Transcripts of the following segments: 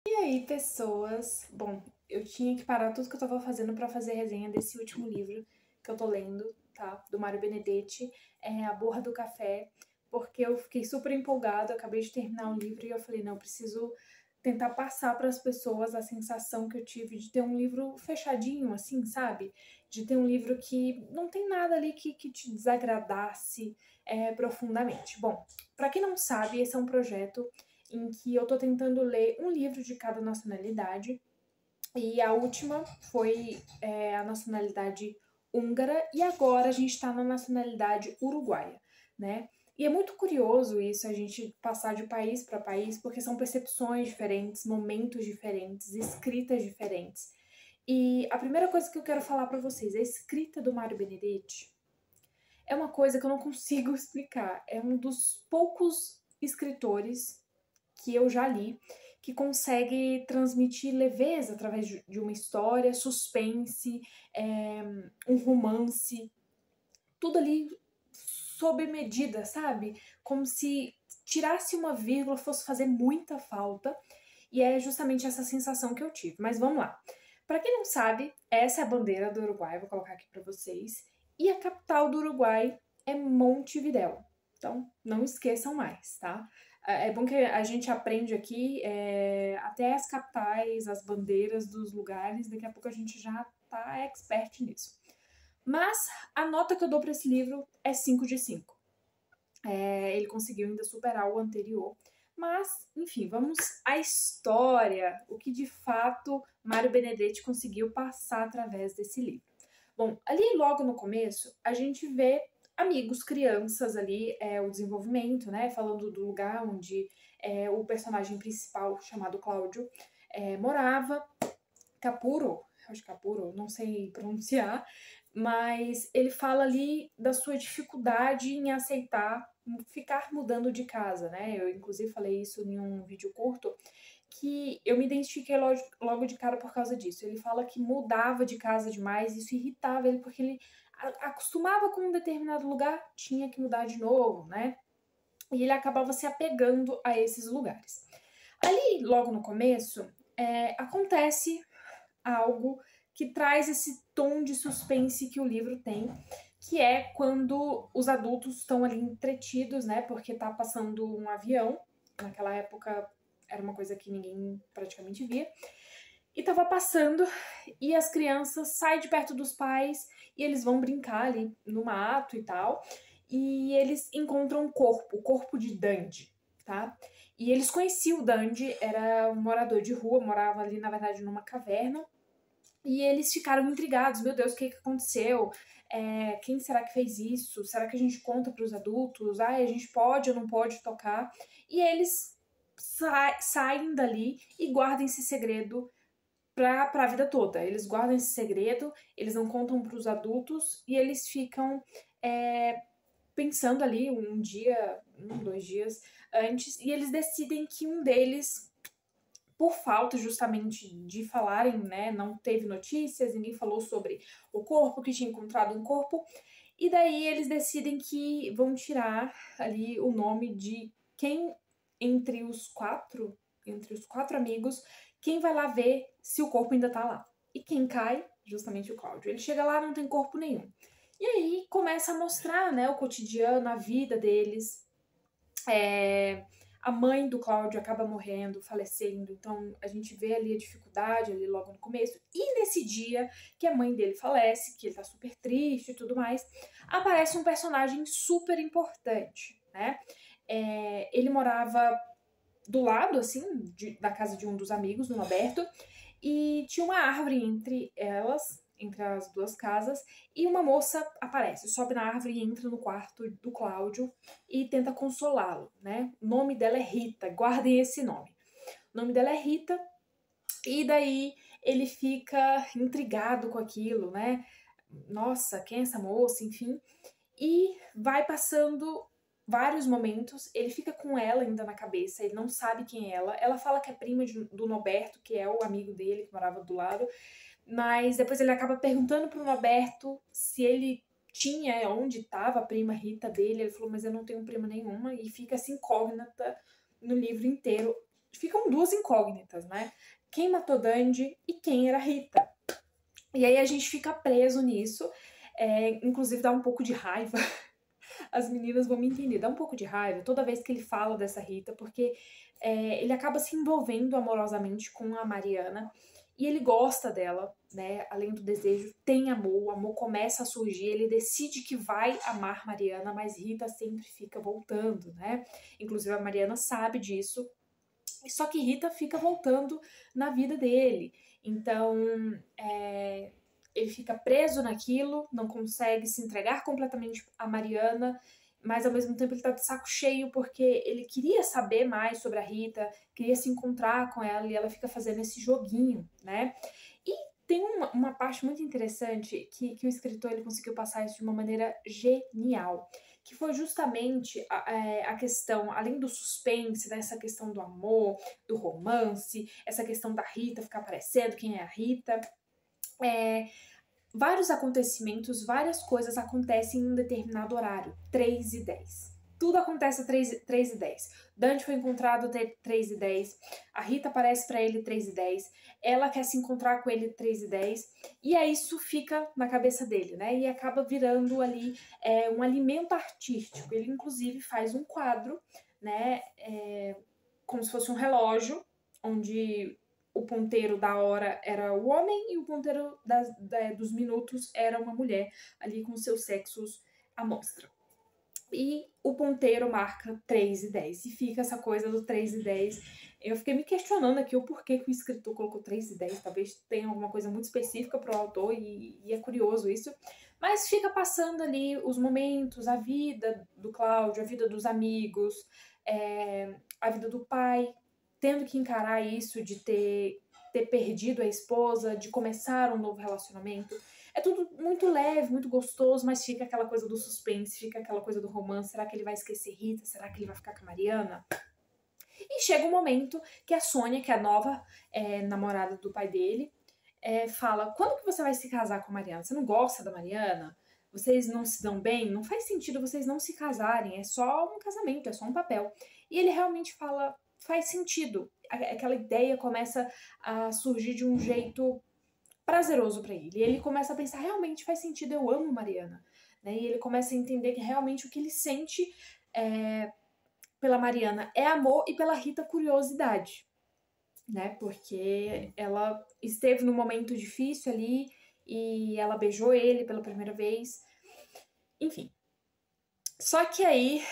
E aí, pessoas? Bom, eu tinha que parar tudo que eu tava fazendo pra fazer resenha desse último livro que eu tô lendo, tá? Do Mário Benedetti, A Borra do Café, porque eu fiquei super empolgada, eu acabei de terminar o livro e eu falei, não, eu preciso tentar passar para as pessoas a sensação que eu tive de ter um livro fechadinho, assim, sabe? De ter um livro que não tem nada ali que te desagradasse profundamente. Bom, para quem não sabe, esse é um projeto em que eu tô tentando ler um livro de cada nacionalidade. E a última foi a nacionalidade húngara e agora a gente está na nacionalidade uruguaia, né? E é muito curioso isso, a gente passar de país para país, porque são percepções diferentes, momentos diferentes, escritas diferentes. E a primeira coisa que eu quero falar para vocês, a escrita do Mário Benedetti é uma coisa que eu não consigo explicar. É um dos poucos escritores que eu já li, que consegue transmitir leveza através de uma história, suspense, um romance, tudo ali sob medida, sabe? Como se tirasse uma vírgula fosse fazer muita falta, e é justamente essa sensação que eu tive. Mas vamos lá. Para quem não sabe, essa é a bandeira do Uruguai, vou colocar aqui para vocês, e a capital do Uruguai é Montevidéu. Então, não esqueçam mais, tá? É bom que a gente aprende aqui até as capitais, as bandeiras dos lugares, daqui a pouco a gente já tá expert nisso. Mas a nota que eu dou para esse livro é 5 de 5. Ele conseguiu ainda superar o anterior. Mas, enfim, vamos à história, o que de fato Mário Benedetti conseguiu passar através desse livro. Bom, ali logo no começo, a gente vê amigos, crianças ali, o desenvolvimento, né? Falando do lugar onde o personagem principal, chamado Cláudio, morava. Capuro, acho que Capuro, não sei pronunciar, mas ele fala ali da sua dificuldade em aceitar ficar mudando de casa, né? Eu, inclusive, falei isso em um vídeo curto, que eu me identifiquei logo de cara por causa disso. Ele fala que mudava de casa demais, isso irritava ele, porque ele acostumava com um determinado lugar, tinha que mudar de novo, né? E ele acabava se apegando a esses lugares. Ali, logo no começo, acontece algo que traz esse tom de suspense que o livro tem, que é quando os adultos estão ali entretidos, né? Porque tá passando um avião. Naquela época era uma coisa que ninguém praticamente via. E tava passando e as crianças saem de perto dos pais e eles vão brincar ali no mato e tal. E eles encontram um corpo, o corpo de Dandy, tá? E eles conheciam o Dandy, era um morador de rua, morava ali, na verdade, numa caverna. E eles ficaram intrigados, meu Deus, o que aconteceu? Quem será que fez isso? Será que a gente conta para os adultos? A gente pode ou não pode tocar? E eles saem dali e guardam esse segredo para a vida toda. Eles guardam esse segredo, eles não contam para os adultos e eles ficam pensando ali um dia, 2 dias antes, e eles decidem que um deles, por falta justamente de falarem, né, não teve notícias, ninguém falou sobre o corpo, que tinha encontrado um corpo, e daí eles decidem que vão tirar ali o nome de quem entre os quatro amigos, quem vai lá ver se o corpo ainda tá lá. E quem cai? Justamente o Cláudio. Ele chega lá, não tem corpo nenhum. E aí começa a mostrar, né, o cotidiano, a vida deles. A mãe do Cláudio acaba morrendo, falecendo, então a gente vê ali a dificuldade ali logo no começo. E nesse dia que a mãe dele falece, que ele tá super triste e tudo mais, aparece um personagem super importante, né? Ele morava do lado, assim, da casa de um dos amigos, do Roberto, e tinha uma árvore entre elas, entre as duas casas, e uma moça aparece, sobe na árvore e entra no quarto do Cláudio e tenta consolá-lo, né? O nome dela é Rita, guardem esse nome. O nome dela é Rita, e daí ele fica intrigado com aquilo, né? Nossa, quem é essa moça? Enfim. E vai passando vários momentos, ele fica com ela ainda na cabeça, ele não sabe quem é ela. Ela fala que é prima do Norberto, que é o amigo dele, que morava do lado, mas depois ele acaba perguntando pro Norberto se ele tinha onde estava a prima Rita dele. Ele falou, mas eu não tenho prima nenhuma, e fica essa incógnita no livro inteiro. ficam duas incógnitas, né? Quem matou Dandy e quem era Rita. E aí a gente fica preso nisso, inclusive dá um pouco de raiva. As meninas vão me entender, dá um pouco de raiva toda vez que ele fala dessa Rita, porque ele acaba se envolvendo amorosamente com a Mariana e ele gosta dela, né? Além do desejo, tem amor, o amor começa a surgir, ele decide que vai amar Mariana, mas Rita sempre fica voltando, né? Inclusive a Mariana sabe disso, só que Rita fica voltando na vida dele. Então, ele fica preso naquilo, não consegue se entregar completamente a Mariana, mas ao mesmo tempo ele tá de saco cheio porque ele queria saber mais sobre a Rita, queria se encontrar com ela e ela fica fazendo esse joguinho, né? E tem uma parte muito interessante que o escritor ele conseguiu passar isso de uma maneira genial, que foi justamente a questão, além do suspense, dessa questão do amor, do romance, essa questão da Rita ficar aparecendo, quem é a Rita, vários acontecimentos, várias coisas acontecem em um determinado horário, 3h10. Tudo acontece às 3h10. Dante foi encontrado às 3h10. A Rita aparece para ele às 3h10. Ela quer se encontrar com ele às 3h10. E aí isso fica na cabeça dele, né? E acaba virando ali um alimento artístico. Ele, inclusive, faz um quadro, né? Como se fosse um relógio, onde o ponteiro da hora era o homem e o ponteiro dos minutos era uma mulher, ali com seus sexos à mostra. E o ponteiro marca 3h10. E fica essa coisa do 3h10. Eu fiquei me questionando aqui o porquê que o escritor colocou 3h10. Talvez tenha alguma coisa muito específica para o autor e é curioso isso. Mas fica passando ali os momentos, a vida do Cláudio, a vida dos amigos, a vida do pai, tendo que encarar isso de ter perdido a esposa, de começar um novo relacionamento. É tudo muito leve, muito gostoso, mas fica aquela coisa do suspense, fica aquela coisa do romance. Será que ele vai esquecer Rita? Será que ele vai ficar com a Mariana? E chega um momento que a Sônia, que é a nova namorada do pai dele, fala: quando que você vai se casar com a Mariana? Você não gosta da Mariana? Vocês não se dão bem? Não faz sentido vocês não se casarem, é só um casamento, é só um papel. E ele realmente fala: faz sentido. Aquela ideia começa a surgir de um jeito prazeroso para ele. E ele começa a pensar: realmente faz sentido, eu amo Mariana. Né? E ele começa a entender que realmente o que ele sente pela Mariana é amor e pela Rita curiosidade. Né? Porque ela esteve num momento difícil ali e ela beijou ele pela primeira vez. Enfim. Só que aí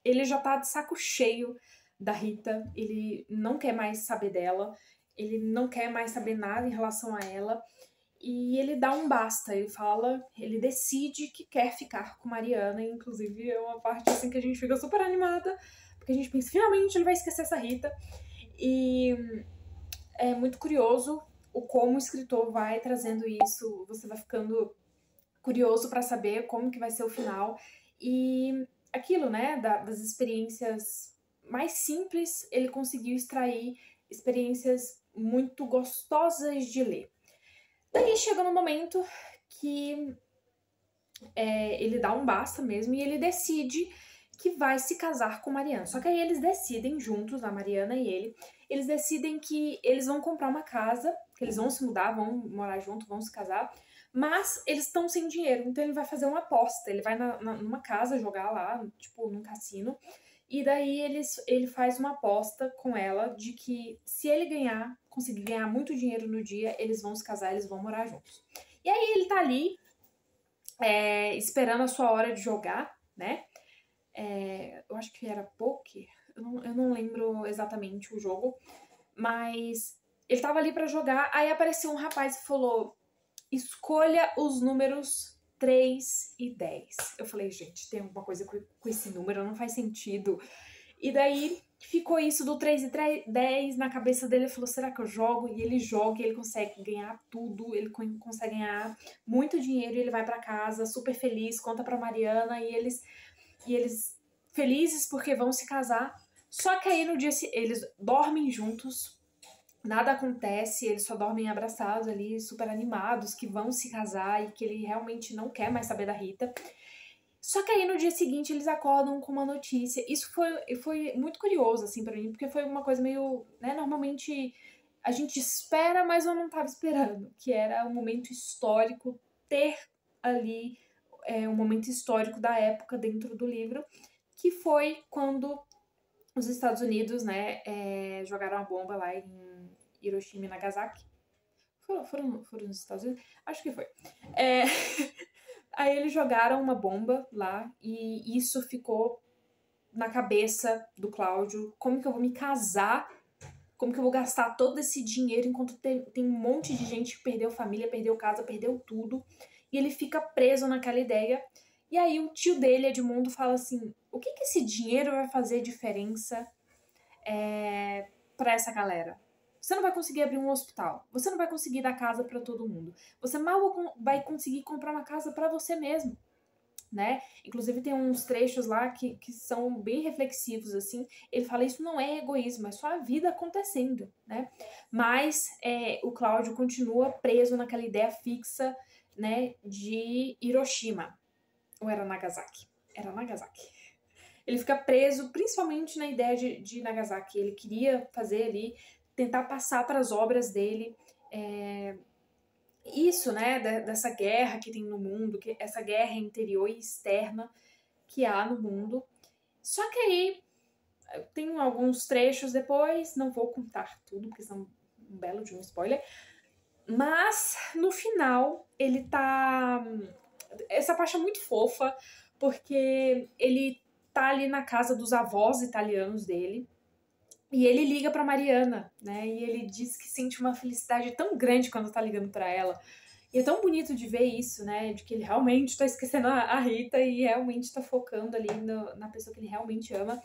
ele já tá de saco cheio da Rita, ele não quer mais saber dela, ele não quer mais saber nada em relação a ela, e ele dá um basta, ele decide que quer ficar com Mariana, e inclusive é uma parte assim que a gente fica super animada, porque a gente pensa, finalmente ele vai esquecer essa Rita, e é muito curioso como o escritor vai trazendo isso, você vai ficando curioso para saber como que vai ser o final, e aquilo, né, das experiências mais simples, ele conseguiu extrair experiências muito gostosas de ler. Daí chega no momento que ele dá um basta mesmo e ele decide que vai se casar com Mariana. Só que aí eles decidem juntos, a Mariana e ele, eles decidem que eles vão comprar uma casa, que eles vão se mudar, vão morar junto, vão se casar, mas eles estão sem dinheiro, então ele vai fazer uma aposta, ele vai numa casa jogar lá, tipo num cassino, e daí ele faz uma aposta com ela de que se ele conseguir ganhar muito dinheiro no dia, eles vão se casar, eles vão morar juntos. E aí ele tá ali, esperando a sua hora de jogar, né? Eu acho que era poker, eu não lembro exatamente o jogo, mas ele tava ali pra jogar, aí apareceu um rapaz e falou: escolha os números 3 e 10. Eu falei: gente, tem alguma coisa com esse número, não faz sentido. E daí ficou isso do 3 e 10 na cabeça dele. Ele falou: será que eu jogo? E ele joga, e ele consegue ganhar tudo, ele consegue ganhar muito dinheiro, e ele vai pra casa super feliz, conta pra Mariana, e eles felizes porque vão se casar. Só que aí no dia eles dormem juntos, nada acontece, eles só dormem abraçados ali, super animados, que vão se casar e que ele realmente não quer mais saber da Rita. Só que aí no dia seguinte eles acordam com uma notícia. Isso foi muito curioso, assim, pra mim, porque foi uma coisa meio, né, normalmente a gente espera, mas eu não tava esperando, que era um momento histórico, ter ali um momento histórico da época dentro do livro, que foi quando os Estados Unidos, né, jogaram a bomba lá em Hiroshima e Nagasaki. Foram nos Estados Unidos? Acho que foi. Aí eles jogaram uma bomba lá e isso ficou na cabeça do Cláudio. Como que eu vou me casar? Como que eu vou gastar todo esse dinheiro enquanto tem um monte de gente que perdeu família, perdeu casa, perdeu tudo. E ele fica preso naquela ideia. E aí o tio dele, Edmundo, fala assim, o que esse dinheiro vai fazer diferença para essa galera? Você não vai conseguir abrir um hospital. Você não vai conseguir dar casa para todo mundo. Você mal vai conseguir comprar uma casa para você mesmo, né? Inclusive tem uns trechos lá que são bem reflexivos, assim. Ele fala, isso não é egoísmo, é só a vida acontecendo, né? Mas o Cláudio continua preso naquela ideia fixa, né, de Hiroshima. Ou era Nagasaki? Era Nagasaki. Ele fica preso principalmente na ideia de Nagasaki. Ele queria fazer ali, tentar passar para as obras dele isso, né, dessa guerra que tem no mundo, essa guerra interior e externa que há no mundo. Só que aí tem alguns trechos depois, não vou contar tudo, porque são um belo de um spoiler, mas no final ele tá... Essa parte é muito fofa, porque ele tá ali na casa dos avós italianos dele, e ele liga pra Mariana, né? E ele diz que sente uma felicidade tão grande quando tá ligando pra ela. E é tão bonito de ver isso, né? De que ele realmente tá esquecendo a Rita e realmente tá focando ali na pessoa que ele realmente ama.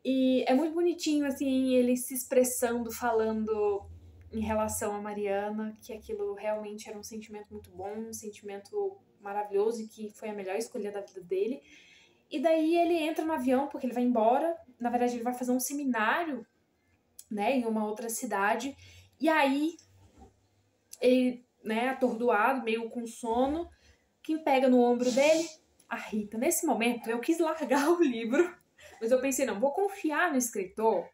E é muito bonitinho, assim, ele se expressando, falando em relação a Mariana, que aquilo realmente era um sentimento muito bom, um sentimento maravilhoso e que foi a melhor escolha da vida dele. E daí ele entra no avião porque ele vai embora. Na verdade, ele vai fazer um seminário, né, em uma outra cidade. E aí, ele, né, atordoado, meio com sono, quem pega no ombro dele? A Rita. Nesse momento, eu quis largar o livro, mas eu pensei, não, vou confiar no escritor,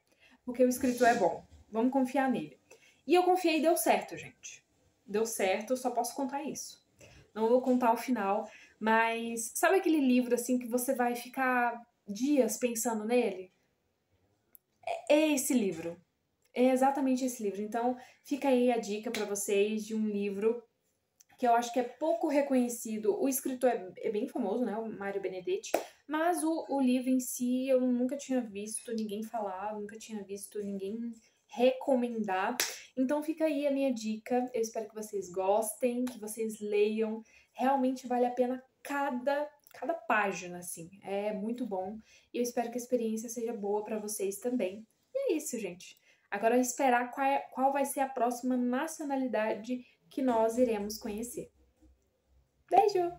porque o escritor é bom. Vamos confiar nele. E eu confiei e deu certo, gente. Deu certo, eu só posso contar isso. Não vou contar o final, mas sabe aquele livro assim que você vai ficar dias pensando nele? É esse livro. É exatamente esse livro. Então, fica aí a dica para vocês de um livro que eu acho que é pouco reconhecido. O escritor é bem famoso, né? O Mário Benedetti. Mas o livro em si eu nunca tinha visto ninguém falar, nunca tinha visto ninguém recomendar. Então fica aí a minha dica. Eu espero que vocês gostem, que vocês leiam. Realmente vale a pena cada página, assim. É muito bom. E eu espero que a experiência seja boa para vocês também. E é isso, gente. Agora esperar qual vai ser a próxima nacionalidade que nós iremos conhecer. Beijo!